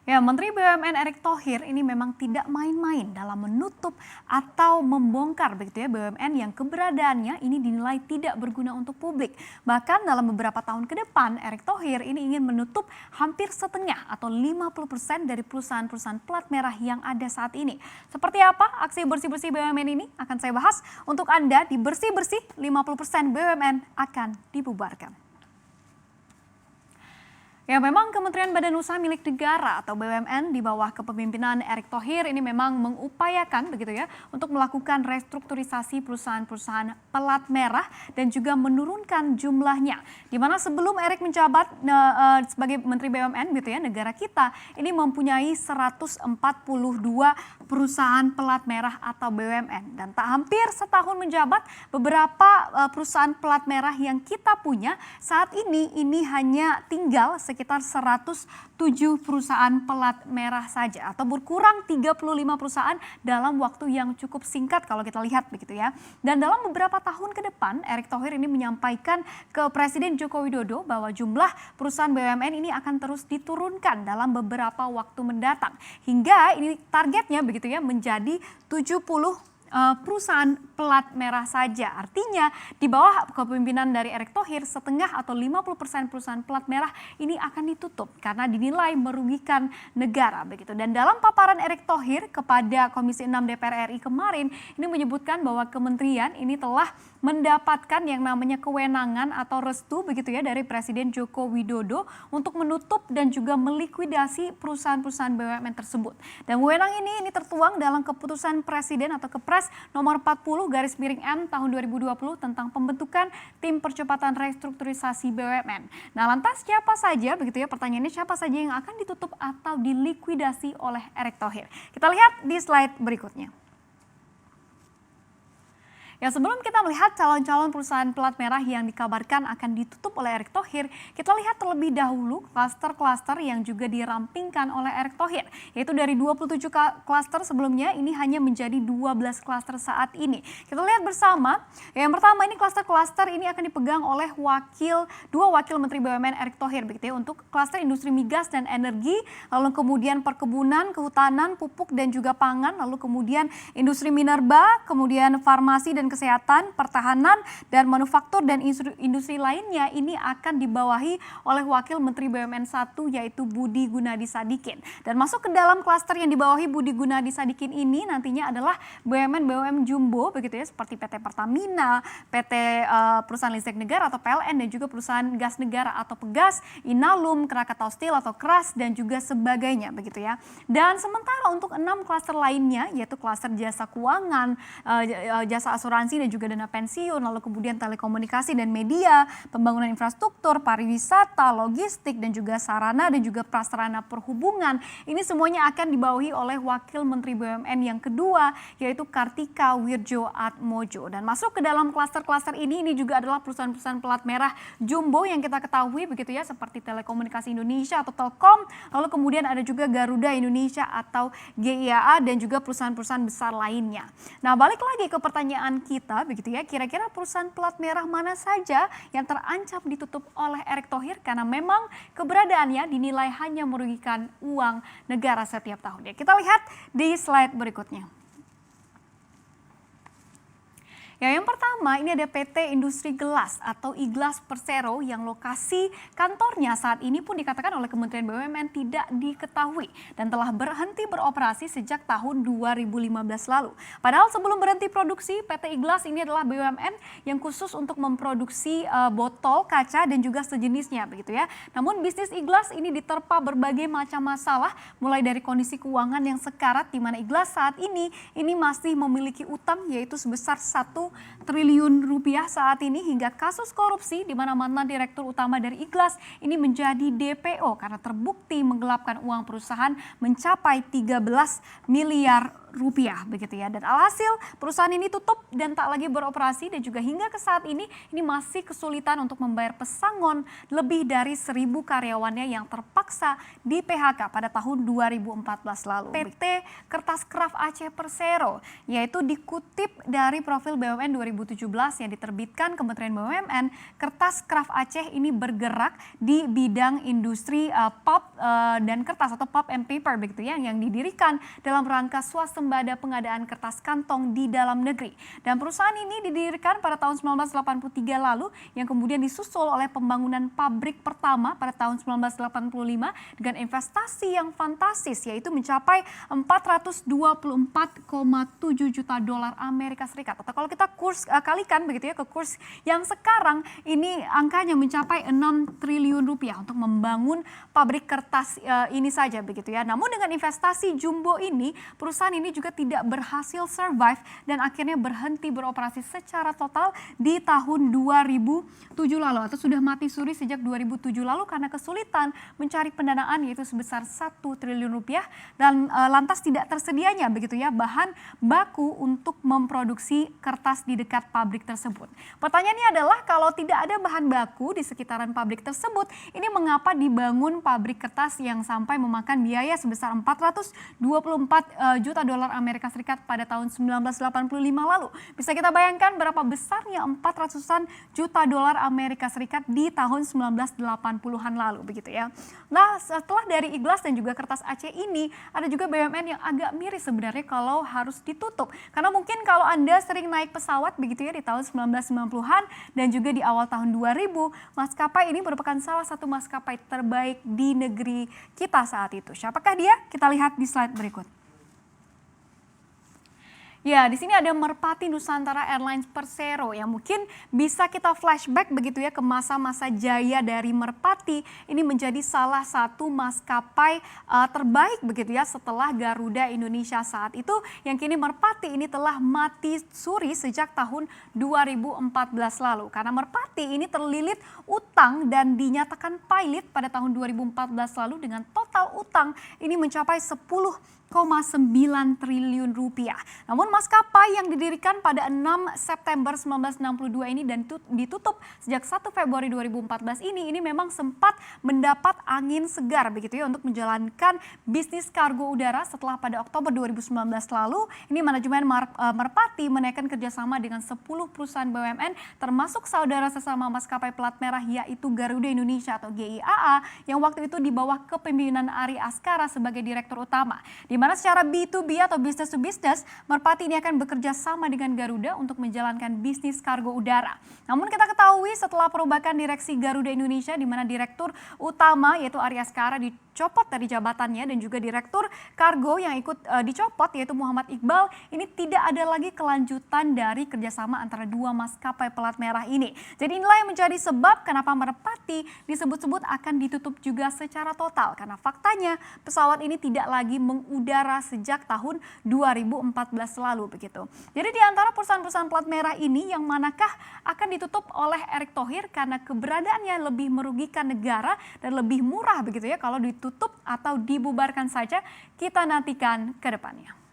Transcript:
Ya, Menteri BUMN Erick Thohir ini memang tidak main-main dalam menutup atau membongkar begitu ya BUMN yang keberadaannya ini dinilai tidak berguna untuk publik. Bahkan dalam beberapa tahun ke depan, Erick Thohir ini ingin menutup hampir setengah atau 50% dari perusahaan-perusahaan plat merah yang ada saat ini. Seperti apa aksi bersih-bersih BUMN ini akan saya bahas untuk Anda di Bersih-Bersih 50% BUMN akan dibubarkan. Ya, memang Kementerian Badan Usaha Milik Negara atau BUMN di bawah kepemimpinan Erick Thohir ini memang mengupayakan begitu ya untuk melakukan restrukturisasi perusahaan-perusahaan pelat merah dan juga menurunkan jumlahnya. Di mana sebelum Erick menjabat sebagai Menteri BUMN gitu ya, negara kita ini mempunyai 142 perusahaan pelat merah atau BUMN, dan tak hampir setahun menjabat beberapa perusahaan pelat merah yang kita punya saat ini hanya tinggal sekitar 107 perusahaan pelat merah saja atau berkurang 35 perusahaan dalam waktu yang cukup singkat kalau kita lihat begitu ya. Dan dalam beberapa tahun ke depan Erick Thohir ini menyampaikan ke Presiden Joko Widodo bahwa jumlah perusahaan BUMN ini akan terus diturunkan dalam beberapa waktu mendatang hingga ini targetnya begitu ya menjadi 70 perusahaan pelat merah saja. Artinya di bawah kepemimpinan dari Erick Thohir setengah atau 50% perusahaan pelat merah ini akan ditutup karena dinilai merugikan negara begitu. Dan dalam paparan Erick Thohir kepada Komisi 6 DPR RI kemarin ini menyebutkan bahwa kementerian ini telah mendapatkan yang namanya kewenangan atau restu begitu ya dari Presiden Joko Widodo untuk menutup dan juga melikuidasi perusahaan-perusahaan BUMN tersebut. Dan wewenang ini tertuang dalam keputusan Presiden atau Kepres nomor 40/M tahun 2020 tentang pembentukan tim percepatan restrukturisasi BUMN. Nah, lantas siapa saja begitu ya, pertanyaannya siapa saja yang akan ditutup atau dilikuidasi oleh Erick Thohir? Kita lihat di slide berikutnya. Ya, sebelum kita melihat calon-calon perusahaan pelat merah yang dikabarkan akan ditutup oleh Erick Thohir, kita lihat terlebih dahulu klaster-klaster yang juga dirampingkan oleh Erick Thohir. Yaitu dari 27 klaster sebelumnya, ini hanya menjadi 12 klaster saat ini. Kita lihat bersama, yang pertama ini klaster-klaster ini akan dipegang oleh dua wakil Menteri BUMN Erick Thohir begitu ya, untuk klaster industri migas dan energi, lalu kemudian perkebunan, kehutanan, pupuk dan juga pangan, lalu kemudian industri minerba, kemudian farmasi dan kesehatan, pertahanan, dan manufaktur dan industri lainnya ini akan dibawahi oleh Wakil Menteri BUMN 1 yaitu Budi Gunadi Sadikin. Dan masuk ke dalam klaster yang dibawahi Budi Gunadi Sadikin ini nantinya adalah BUMN jumbo begitu ya, seperti PT Pertamina, PT Perusahaan Listrik Negara atau PLN, dan juga perusahaan gas negara atau Pegas, Inalum, Krakatau Steel atau KRAS, dan juga sebagainya begitu ya. Dan sementara untuk 6 klaster lainnya yaitu klaster jasa keuangan, jasa asuransi dan juga dana pensiun, lalu kemudian telekomunikasi dan media, pembangunan infrastruktur, pariwisata, logistik, dan juga sarana dan juga prasarana perhubungan. Ini semuanya akan dibawahi oleh Wakil Menteri BUMN yang kedua yaitu Kartika Wirjoatmojo. Dan masuk ke dalam klaster-klaster ini juga adalah perusahaan-perusahaan pelat merah jumbo yang kita ketahui begitu ya, seperti Telekomunikasi Indonesia atau Telkom, lalu kemudian ada juga Garuda Indonesia atau GIAA dan juga perusahaan-perusahaan besar lainnya. Nah, balik lagi ke pertanyaan kita begitu ya, kira-kira perusahaan pelat merah mana saja yang terancam ditutup oleh Erick Thohir karena memang keberadaannya dinilai hanya merugikan uang negara setiap tahunnya. Kita lihat di slide berikutnya. Ya, yang pertama ini ada PT Industri Gelas atau Iglas Persero yang lokasi kantornya saat ini pun dikatakan oleh Kementerian BUMN tidak diketahui dan telah berhenti beroperasi sejak tahun 2015 lalu. Padahal sebelum berhenti produksi, PT Iglas ini adalah BUMN yang khusus untuk memproduksi botol kaca dan juga sejenisnya begitu ya. Namun bisnis Iglas ini diterpa berbagai macam masalah, mulai dari kondisi keuangan yang sekarat di mana Iglas saat ini masih memiliki utang yaitu sebesar 1 triliun rupiah saat ini, hingga kasus korupsi di mana mantan direktur utama dari Iglas ini menjadi DPO karena terbukti menggelapkan uang perusahaan mencapai 13 miliar rupiah begitu ya. Dan alhasil perusahaan ini tutup dan tak lagi beroperasi, dan juga hingga ke saat ini masih kesulitan untuk membayar pesangon lebih dari 1.000 karyawannya yang terpaksa di PHK pada tahun 2014 lalu. PT Kertas Kraft Aceh Persero, yaitu dikutip dari profil BUMN 2017 yang diterbitkan Kementerian BUMN, Kertas Kraft Aceh ini bergerak di bidang industri pulp dan kertas atau pulp and paper begitu ya, yang didirikan dalam rangka swasembada pengadaan kertas kantong di dalam negeri. Dan perusahaan ini didirikan pada tahun 1983 lalu, yang kemudian disusul oleh pembangunan pabrik pertama pada tahun 1985 dengan investasi yang fantastis, yaitu mencapai 424,7 juta dolar Amerika Serikat. Atau kalau kita kalikan begitu ya ke kurs yang sekarang, ini angkanya mencapai 6 triliun rupiah untuk membangun pabrik kertas ini saja begitu ya. Namun dengan investasi jumbo ini, perusahaan ini juga tidak berhasil survive dan akhirnya berhenti beroperasi secara total di tahun 2007 lalu, atau sudah mati suri sejak 2007 lalu karena kesulitan mencari pendanaan, yaitu sebesar 1 triliun rupiah, dan lantas tidak tersedianya begitu ya bahan baku untuk memproduksi kertas di dekat pabrik tersebut. Pertanyaannya adalah, kalau tidak ada bahan baku di sekitaran pabrik tersebut, ini mengapa dibangun pabrik kertas yang sampai memakan biaya sebesar 424 juta dolar Amerika Serikat pada tahun 1985 lalu. Bisa kita bayangkan berapa besarnya 400-an juta dolar Amerika Serikat di tahun 1980-an lalu begitu ya. Nah, setelah dari Iglas dan juga Kertas Aceh ini, ada juga BUMN yang agak miris sebenarnya kalau harus ditutup. Karena mungkin kalau Anda sering naik pesawat begitu ya di tahun 1990-an dan juga di awal tahun 2000, maskapai ini merupakan salah satu maskapai terbaik di negeri kita saat itu. Siapakah dia? Kita lihat di slide berikut. Ya, di sini ada Merpati Nusantara Airlines Persero yang mungkin bisa kita flashback begitu ya ke masa-masa jaya dari Merpati. Ini menjadi salah satu maskapai terbaik begitu ya setelah Garuda Indonesia saat itu, yang kini Merpati ini telah mati suri sejak tahun 2014 lalu. Karena Merpati ini terlilit utang dan dinyatakan pailit pada tahun 2014 lalu dengan total utang ini mencapai 10,9 triliun rupiah. Namun maskapai yang didirikan pada 6 September 1962 ini dan ditutup sejak 1 Februari 2014 ini memang sempat mendapat angin segar begitu ya untuk menjalankan bisnis kargo udara setelah pada Oktober 2019 lalu ini manajemen Merpati menaikkan kerjasama dengan 10 perusahaan BUMN termasuk saudara sesama maskapai plat merah, yaitu Garuda Indonesia atau GIAA, yang waktu itu di bawah kepemimpinan Ari Askara sebagai direktur utama. Di mana secara B2B atau business to business, Merpati ini akan bekerja sama dengan Garuda untuk menjalankan bisnis kargo udara. Namun kita ketahui setelah perombakan direksi Garuda Indonesia, di mana direktur utama yaitu Ari Askara dicopot dari jabatannya dan juga direktur kargo yang ikut dicopot yaitu Muhammad Iqbal, ini tidak ada lagi kelanjutan dari kerjasama antara dua maskapai pelat merah ini. Jadi inilah yang menjadi sebab kenapa Merpati disebut-sebut akan ditutup juga secara total, karena faktanya pesawat ini tidak lagi mengudara sejak tahun 2014 lalu begitu. Jadi di antara perusahaan-perusahaan plat merah ini, yang manakah akan ditutup oleh Erick Thohir karena keberadaannya lebih merugikan negara dan lebih murah begitu ya kalau ditutup atau dibubarkan saja? Kita nantikan ke depannya.